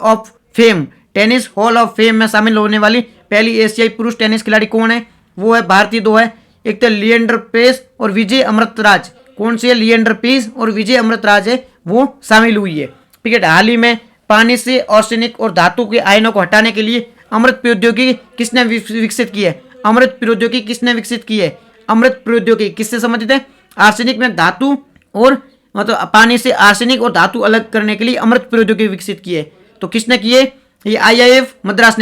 of fame में शामिल होने वाली पहली एशियाई पुरुष टेनिस खिलाड़ी कौन है? वो है भारतीय 2 है, एक तो लिएंडर पेस और विजय अमृतराज। कौन सी है? लिएंडर पेस और विजय अमृतराज है, वो शामिल हुई है। ठीक है, हाल ही में पानी से आर्सेनिक और धातु के आयनों को हटाने के लिए अमृत प्रौद्योगिकी किसने विकसित की है? अमृत प्रौद्योगिकी किससे संबंधित है? आर्सेनिक में धातु और मतलब पानी से आर्सेनिक और धातु अलग करने के लिए अमृत प्रौद्योगिकी विकसित की है। तो किसने की है? ये IIF मद्रास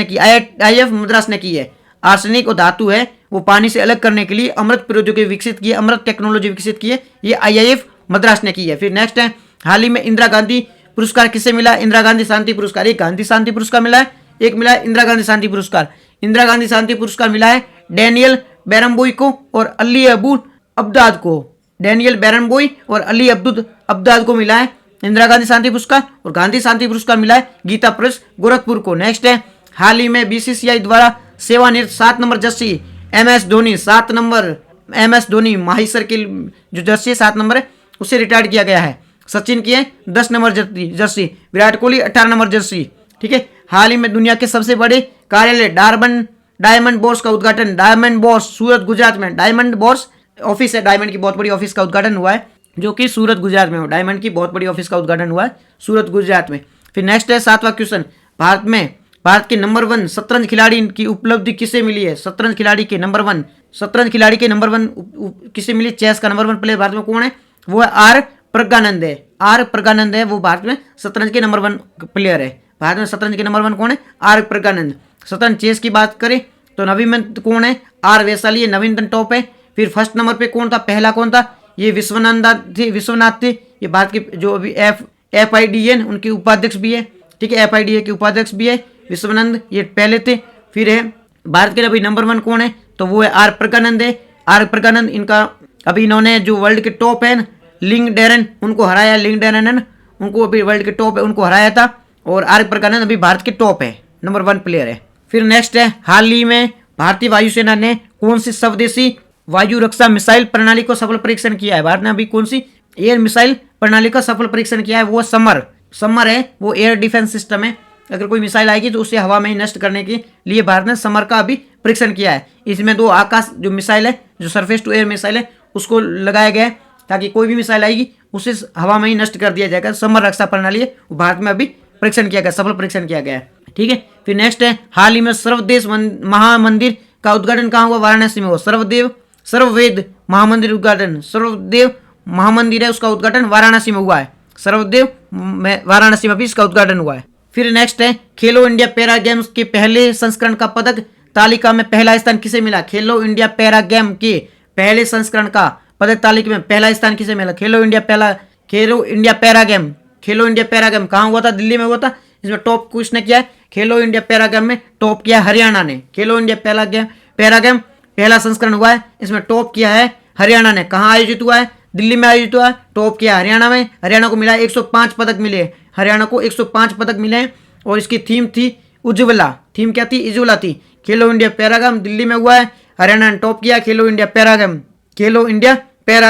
ने की है। आर्सेनिक और धातु है वो पानी से अलग करने के लिए अमृत प्रौद्योगिकी विकसित की है, अमृत टेक्नोलॉजी विकसित की है, ये IIF मद्रास ने की है। फिर नेक्स्ट है, हाल ही में इंदिरा गांधी पुरस्कार किसे मिला? इंदिरा गांधी शांति पुरस्कार, ये गांधी शांति पुरस्कार मिला है, एक मिला है इंदिरा गांधी शांति पुरस्कार। इंदिरा गांधी शांति पुरस्कार मिला है डैनियल बैरम्बोई को और अली अब्दुल अब्दाद को। डैनियल बैरम्बोई और अली अब्दुल अब्दाद को मिला है इंदिरा गांधी शांति पुरस्कार, और गांधी शांति पुरस्कार मिला है गीता प्रेस गोरखपुर को। नेक्स्ट है, हाल ही में बीसीसीआई द्वारा सेवानिवृत्त 7 number jersey MS Dhoni, 7 number MS Dhoni माहिसर की जो जर्सी 7 नंबर है उसे रिटायर्ड किया गया है। सचिन की है 10 number Jersey, Virat Kohli 18 number Jersey. ठीक है, हाल ही में दुनिया के सबसे बड़े कार्यालय डायमंड बोर्स का उद्घाटन, डायमंड बोर्स सूरत गुजरात में, डायमंड बोर्स ऑफिस है, डायमंड की बहुत बड़ी ऑफिस का उद्घाटन हुआ है जो कि सूरत गुजरात में हो। डायमंड की बहुत बड़ी ऑफिस का उद्घाटन हुआ है सूरत गुजरात में। फिर नेक्स्ट है 7वां क्वेश्चन, भारत के नंबर 1 शतरंज खिलाड़ी की उपलब्धि किसे मिली है? शतरंज खिलाड़ी के नंबर 1 किसे मिली? चेस का नंबर 1 प्लेयर भारत में कौन है? वो है आर प्रज्ञानंद है। वो भारत में शतरंज के नंबर 1 प्लेयर है। भारत में शतरंज के नंबर 1 कौन है? आर प्रज्ञानंद। शतरंज चेस की बात करें तो नवीनतम कौन है? आर वैशाली, ये नवीनतम टॉप है। फिर फर्स्ट नंबर पे कौन था? पहला कौन था? ये विश्वनाथ थे। ये भारत के जो अभी FIDA उनके उपाध्यक्ष भी है। ठीक है, FIDA के उपाध्यक्ष भी है विश्वनाथ, ये पहले थे। फिर है भारत के अभी नंबर 1 कौन है? तो वो है आर प्रज्ञानंद है। आर प्रज्ञानंद इनका अभी इन्होंने जो वर्ल्ड के टॉप है लिंग डेरन, उनको हराया। लिंग डेरन है ना, उनको अभी वर्ल्ड के टॉप है, उनको हराया था। और आर प्रज्ञानंद अभी भारत के टॉप है, नंबर 1 प्लेयर है। फिर नेक्स्ट है, हाल ही में भारतीय वायुसेना ने कौन सी स्वदेशी वायु रक्षा मिसाइल प्रणाली को सफल परीक्षण किया है? भारत ने अभी कौन सी एयर मिसाइल प्रणाली का सफल परीक्षण किया है? वो समर है, वो एयर डिफेंस सिस्टम है। अगर कोई मिसाइल आएगी तो उसे हवा में ही नष्ट करने के लिए भारत ने समर का अभी परीक्षण किया है। इसमें 2 आकाश जो मिसाइल है, जो सरफेस टू एयर मिसाइल है, उसको लगाया गया है ताकि कोई भी मिसाइल आएगी उसे हवा में ही नष्ट कर दिया जाएगा। समर रक्षा प्रणाली है, वो भारत में अभी परीक्षण किया गया, सफल परीक्षण किया गया है। ठीक है, फिर नेक्स्ट है, हाल ही में सर्वदेश महामंदिर का उद्घाटन कहाँ हुआ? वाराणसी में हुआ। सर्ववेद महामंदिर उद्घाटन, सर्वदेव महामंदिर है, उसका उद्घाटन वाराणसी में हुआ है। सर्वदेव वाराणसी में भी इसका उद्घाटन हुआ है। फिर नेक्स्ट है, खेलो इंडिया पैरा गेम्स के पहले संस्करण का पदक तालिका में पहला स्थान किसे मिला? खेलो इंडिया पैरा गेम के पहले संस्करण का पदक तालिका में पहला स्थान किसे मिला? खेलो इंडिया पैरा गेम कहाँ हुआ था? दिल्ली में हुआ था। इसमें टॉप किसने किया है? खेलो इंडिया पैरा गेम में टॉप किया हरियाणा ने। खेलो इंडिया पैरा गेम पहला संस्करण हुआ है, इसमें टॉप किया है हरियाणा ने। कहाँ आयोजित हुआ है? दिल्ली में आयोजित हुआ है। टॉप किया हरियाणा में। हरियाणा को मिला 105 पदक मिले। हरियाणा को 105 पदक मिले और इसकी थीम थी उज्ज्वला। थीम क्या थी? उज्ज्वला थी। खेलो इंडिया पैरा गेम दिल्ली में हुआ है, हरियाणा ने टॉप किया। खेलो इंडिया पैरा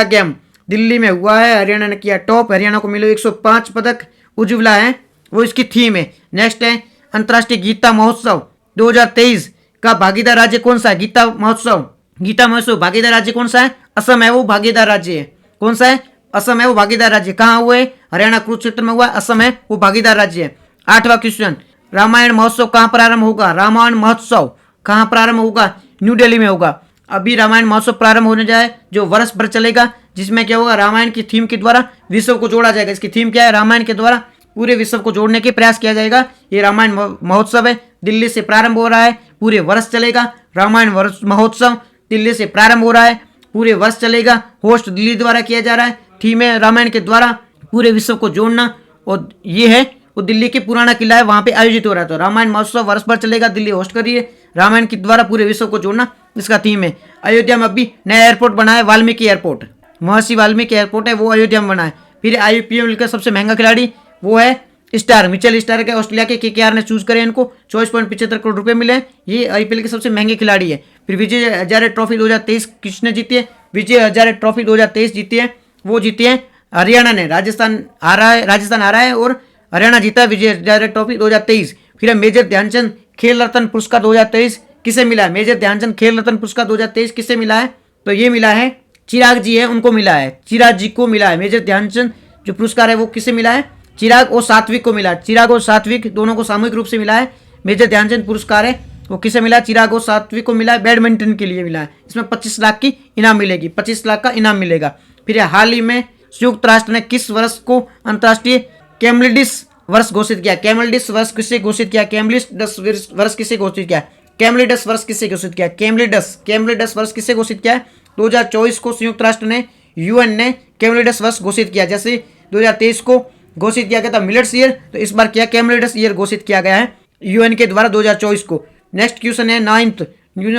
गेम दिल्ली में हुआ है, हरियाणा ने किया टॉप। हरियाणा को मिले 105 पदक। उज्ज्वला है वो इसकी थीम है। नेक्स्ट है, अंतर्राष्ट्रीय गीता महोत्सव 2023 का भागीदार राज्य कौन सा है? गीता महोत्सव भागीदार राज्य कौन सा है? असम है वो भागीदार राज्य है। कौन सा है? असम है वो भागीदार राज्य। कहाँ हुए? हरियाणा कुरुक्षेत्र में हुआ। असम है वो भागीदार राज्य है। 8वां क्वेश्चन, रामायण महोत्सव कहाँ प्रारंभ होगा? रामायण महोत्सव कहाँ प्रारंभ होगा? न्यू दिल्ली में होगा। अभी रामायण महोत्सव प्रारंभ होने जाए, जो वर्ष भर चलेगा, जिसमें क्या होगा? रामायण की थीम के द्वारा विश्व को जोड़ा जाएगा। इसकी थीम क्या है? रामायण के द्वारा पूरे विश्व को जोड़ने के प्रयास किया जाएगा। ये रामायण महोत्सव है, दिल्ली से प्रारंभ हो रहा है, पूरे वर्ष चलेगा। रामायण महोत्सव दिल्ली से प्रारंभ हो रहा है, पूरे वर्ष चलेगा। होस्ट दिल्ली द्वारा किया जा रहा है। थीम है रामायण के द्वारा पूरे विश्व को जोड़ना, और ये है वो दिल्ली के पुराना किला है, वहां पे आयोजित हो रहा है। तो रामायण महोत्सव वर्ष भर चलेगा, दिल्ली होस्ट कर रही है। रामायण के द्वारा पूरे विश्व को जोड़ना इसका थीम है। अयोध्या में अभी नया एयरपोर्ट बना है, वाल्मीकि एयरपोर्ट, महर्षि वाल्मीकि एयरपोर्ट है, वो अयोध्या में बना है। फिर IPL का सबसे महंगा खिलाड़ी वो है मिचेल स्टार्क के, ऑस्ट्रेलिया के KKR ने चूज करे इनको। 24.75 करोड़ रुपए मिले। ये IPL के सबसे महंगे खिलाड़ी है। फिर विजय हजारे ट्रॉफी 2023 किसने जीती है? विजय हजारे ट्रॉफी 2023 जीती है, वो जीती है हरियाणा ने। राजस्थान हारा है और हरियाणा जीता है विजय हजारे ट्रॉफी 2023। फिर मेजर ध्यानचंद खेल रत्न पुरस्कार 2023 किसे मिला है? मेजर ध्यानचंद खेल रत्न पुरस्कार 2023 किसे मिला है? तो ये मिला है चिराग जी है, उनको मिला है। चिराग जी को मिला है मेजर ध्यानचंद जो पुरस्कार है, वो किसे मिला है? चिराग और सात्विक को मिला। चिराग और सात्विक दोनों को सामूहिक रूप से मिला है। मेजर ध्यानचंद पुरस्कार है वो किसे मिला? चिराग और सात्विक को मिला है, बैडमिंटन के लिए मिला है। इसमें 25 लाख की इनाम मिलेगी, 25 लाख का इनाम मिलेगा। फिर हाल ही में संयुक्त राष्ट्र ने किस वर्ष को अंतर्राष्ट्रीय कैमलिडिस वर्ष घोषित किया? कैमलिडिस वर्ष किसे घोषित किया? कैमलिडिस वर्ष किसे घोषित किया? कैमलिडस वर्ष किसे घोषित किया? कैमलिडस वर्ष किसे घोषित किया? 2024 को संयुक्त राष्ट्र ने UN ने कैमलिडस वर्ष घोषित किया। जैसे 2023 को घोषित किया गया था मिलेट्स ईयर, तो इस बार क्या कैमलिडस ईयर घोषित किया गया है। यूएन के द्वारा 2024 को। नेक्स्ट क्वेश्चन है 9th,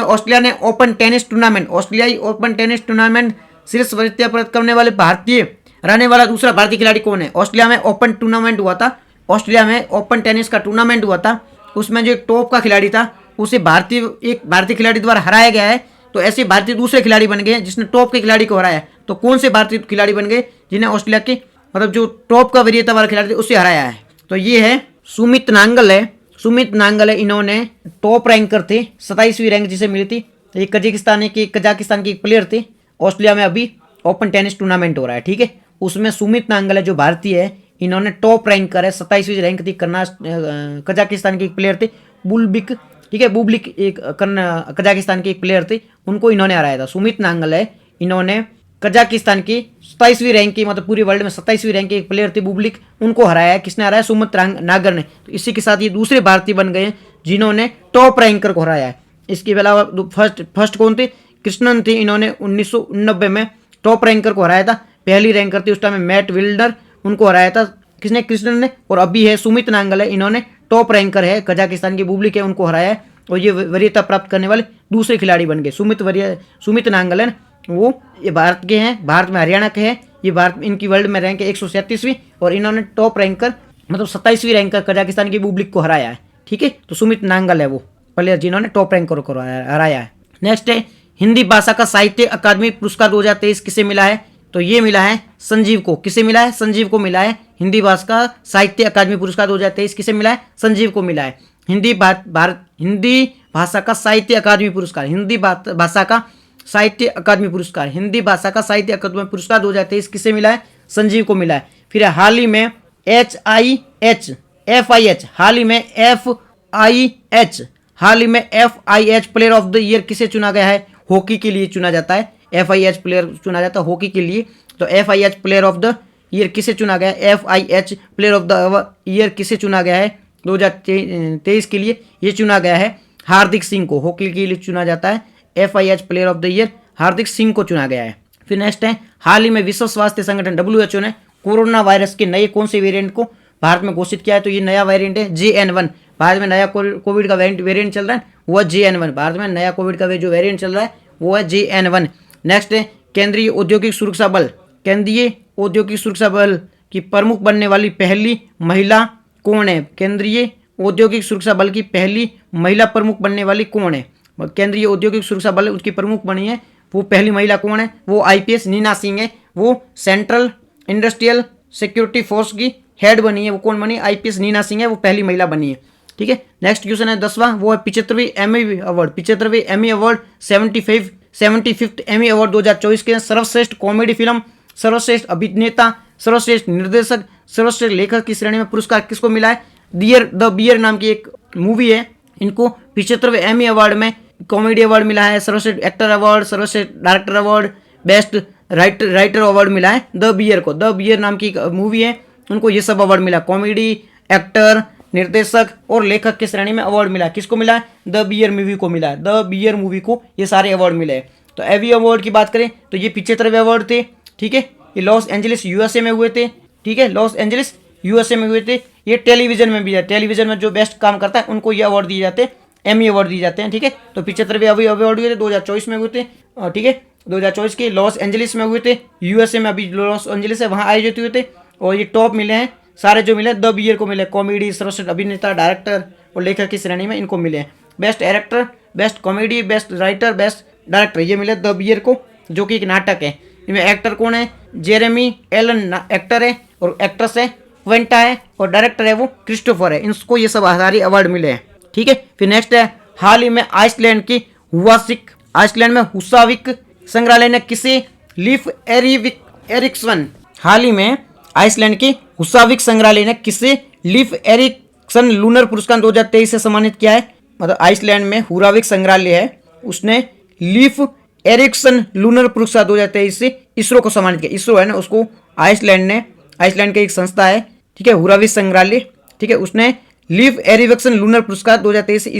ऑस्ट्रेलिया ने ओपन टेनिस टूर्नामेंट, ऑस्ट्रेलियाई ओपन टेनिस टूर्नामेंट शीर्ष वरीयता प्राप्त करने वाले भारतीय रहने वाला दूसरा भारतीय खिलाड़ी कौन है? ऑस्ट्रेलिया में ओपन टूर्नामेंट हुआ था, ऑस्ट्रेलिया में ओपन टेनिस का टूर्नामेंट हुआ था, उसमें जो टॉप का खिलाड़ी था उसे एक भारतीय खिलाड़ी द्वारा हराया गया है। तो ऐसे भारतीय दूसरे खिलाड़ी बन गए जिसने टॉप के खिलाड़ी को हराया। तो कौन से भारतीय खिलाड़ी बन गए जिन्हें ऑस्ट्रेलिया के मतलब जो टॉप का वरीयता वाला खिलाड़ी थे उससे हराया है? तो ये है सुमित नांगल है, सुमित नांगल है। इन्होंने टॉप रैंकर थे, 27वीं रैंक जिसे मिली थी। ये कजाकिस्तान के एक प्लेयर थे। ऑस्ट्रेलिया में अभी ओपन टेनिस टूर्नामेंट हो रहा है, ठीक है, उसमें सुमित नांगल है जो भारतीय है, इन्होंने टॉप रैंकर है, 27वीं रैंक थी। कजाकिस्तान के एक प्लेयर थे बुल्बिक, ठीक है, बुब्लिक एक कजाकिस्तान के एक प्लेयर थे, उनको इन्होंने हराया था। सुमित नांगल है, इन्होंने कजाकिस्तान की 27वीं रैंक की मतलब पूरी वर्ल्ड में 27वीं रैंक के एक प्लेयर थे बुब्लिक, उनको हराया है। किसने हराया? सुमित नागर ने। तो इसी के साथ ये दूसरे भारतीय बन गए जिन्होंने टॉप रैंकर को हराया है। इसके अलावा फर्स्ट कौन थे? कृष्णन थे, इन्होंने 1989 में टॉप रैंकर को हराया था। पहली रैंकर थी उस टाइम मैट विल्डर, उनको हराया था किसने? कृष्णन ने। और अभी है सुमित नांगल है, इन्होंने टॉप रैंकर है, कजाकिस्तान की बुब्लिक है, उनको हराया है। और ये वरीयता प्राप्त करने वाले दूसरे खिलाड़ी बन गए। सुमित नांगल है वो, ये भारत के हैं, भारत में हरियाणा के हैं। ये भारत इनकी वर्ल्ड में रैंक है 137वीं और इन्होंने टॉप रैंकर मतलब 27वीं रैंकर कजाकिस्तान की बुब्लिक को हराया है, ठीक है। तो सुमित नांगल है वो प्लेयर जिन्होंने टॉप रैंकर को हराया है। नेक्स्ट है हिंदी भाषा का साहित्य अकादमी पुरस्कार 2023 किसे मिला है? तो ये मिला है संजीव को। किसे मिला है? संजीव को मिला है। हिंदी भाषा का साहित्य अकादमी पुरस्कार 2023 किसे मिला है? संजीव को मिला है। हिंदी भाषा का साहित्य अकादमी पुरस्कार, हिंदी भाषा का साहित्य अकादमी पुरस्कार, हिंदी भाषा का साहित्य अकादमी पुरस्कार 2023 किसे मिला है? संजीव को मिला है। फिर हाल ही में FIH player of the year किसे चुना गया है? हॉकी के लिए चुना जाता है, FIH प्लेयर चुना जाता है हॉकी के लिए। तो FIH player of the year किसे चुना गया है? FIH player of the year किसे चुना गया है 2023 के लिए? ये चुना गया है हार्दिक सिंह को, हॉकी के लिए चुना जाता है। FIH player of the year Hardik Singh को चुना गया है। फिर नेक्स्ट है हाल ही में विश्व स्वास्थ्य संगठन WHO ने कोरोना वायरस के नए कौन से वेरिएंट को भारत में घोषित किया है? तो ये नया वेरिएंट है JN1। भारत में नया कोविड का वेरिएंट चल रहा है वो है JN1। भारत में नया कोविड का जो वेरिएंट चल रहा है वो है JN1। नेक्स्ट है केंद्रीय औद्योगिक सुरक्षा बल, केंद्रीय औद्योगिक सुरक्षा बल की प्रमुख बनने वाली पहली महिला कौन है? केंद्रीय औद्योगिक सुरक्षा बल की पहली महिला प्रमुख बनने वाली कौन है? केंद्रीय औद्योगिक सुरक्षा बल उसकी प्रमुख बनी है, वो पहली महिला कौन है? वो IPS नीना सिंह है। वो सेंट्रल इंडस्ट्रियल सिक्योरिटी फोर्स की हेड बनी है। वो कौन बनी? IPS नीना सिंह है, वो पहली महिला बनी है, ठीक है। नेक्स्ट क्वेश्चन है 10वां, वो है 75वीं एमी अवार्ड, 75वीं Emmy award 75th Emmy award 2024 के सर्वश्रेष्ठ कॉमेडी फिल्म, सर्वश्रेष्ठ अभिनेता, सर्वश्रेष्ठ निर्देशक, सर्वश्रेष्ठ लेखक की श्रेणी में पुरस्कार किसको मिला है? द बियर नाम की एक मूवी है, इनको 75वें एमी अवार्ड में कॉमेडी अवार्ड मिला है, सर्वश्रेष्ठ एक्टर अवार्ड, सर्वश्रेष्ठ director award, best writer award मिला है द बियर को। द बियर नाम की मूवी है, उनको ये सब अवार्ड मिला, कॉमेडी, एक्टर, निर्देशक और लेखक की श्रेणी में अवार्ड मिला। किसको मिला है? द बियर मूवी को मिला है। द बियर मूवी को ये सारे अवार्ड मिले हैं। तो एवी अवार्ड की बात करें तो ये 75वें अवार्ड थे, ठीक है। ये लॉस एंजलिस USA में हुए थे, ठीक है, लॉस एंजलिस USA में हुए थे। ये टेलीविजन में भी है, टेलीविजन में जो बेस्ट काम करता है उनको ये अवार्ड दिए जाते हैं, एमी अवार्ड दिए जाते हैं, ठीक है। तो 75वें अवार्ड हुए थे 2024 में हुए थे, ठीक है, 2024 के लॉस एंजलिस में हुए थे, USA में अभी लॉस एंजलिस है वहाँ आयोजित हुए थे। और ये टॉप मिले हैं सारे, जो मिले द बियर को मिले, कॉमेडी, सर्वश्रेष्ठ अभिनेता, डायरेक्टर और लेखक की श्रेणी में इनको मिले हैं। Best director, best comedy, best writer, best director ये मिले द बियर को, जो कि एक नाटक है। इनमें एक्टर कौन है? जेरेमी एलन एक्टर है, और एक्ट्रेस है क्वेंटा है, और डायरेक्टर है वो क्रिस्टोफर है। इनको ये सब सारे अवार्ड मिले हैं, ठीक है। फिर नेक्स्ट है हाल ही में आइसलैंड में हुसाविक संग्रहालय ने किसे लीफ एरिक्सन, हाल ही में आइसलैंड के हुसाविक संग्रहालय ने किसे लीफ एरिक्सन लूनर पुरस्कार 2023 से सम्मानित किया है? मतलब आइसलैंड में हुराविक संग्रहालय है, उसने लीफ एरिक्सन लूनर पुरस्कार 2023 से इसरो को सम्मानित किया। इसरो है ना, उसको आइसलैंड की एक संस्था है, ठीक है, हुराविक संग्रहालय, ठीक है, उसने लीफ एरिक्सन लूनर पुरस्कार 2023 से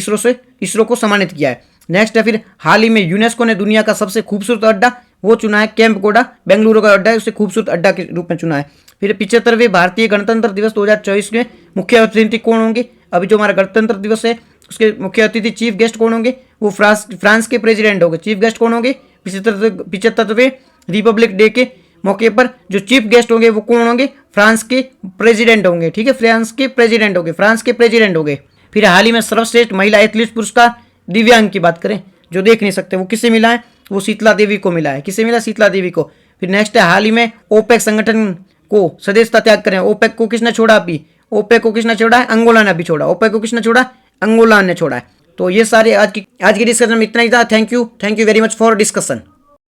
इसरो को सम्मानित किया है। नेक्स्ट है फिर हाल ही में यूनेस्को ने दुनिया का सबसे खूबसूरत अड्डा वो चुना है कैंप कोडा, बेंगलुरु का अड्डा है, उसे खूबसूरत अड्डा के रूप में चुना है। फिर 75वें भारतीय गणतंत्र दिवस 2024 के मुख्य अतिथि कौन होंगे? अभी जो हमारा गणतंत्र दिवस है उसके मुख्य अतिथि चीफ गेस्ट कौन होंगे? वो फ्रांस के प्रेसिडेंट होंगे। चीफ गेस्ट कौन होंगे? 75वें रिपब्लिक डे के मौके पर जो चीफ गेस्ट होंगे वो कौन होंगे? फ्रांस के प्रेसिडेंट होंगे। ठीक है, फ्रांस के प्रेसिडेंट होंगे। फिर हाल ही में सर्वश्रेष्ठ महिला एथलीट पुरस्कार दिव्यांग की बात करें, जो देख नहीं सकते, वो किसे मिला है? वो शीतला देवी को मिला है। किसे मिला? शीतला देवी को। फिर नेक्स्ट है, हाल ही में ओपेक संगठन को सदस्यता त्याग करें। ओपेक को किसने छोड़ा? अभी ओपेक को किसने छोड़ा है? अंगोला ने अभी छोड़ा। ओपेक को किसने छोड़ा? अंगोला ने छोड़ा है। तो ये सारे आज की डिस्कशन में इतना ही था। Thank you very much for discussion.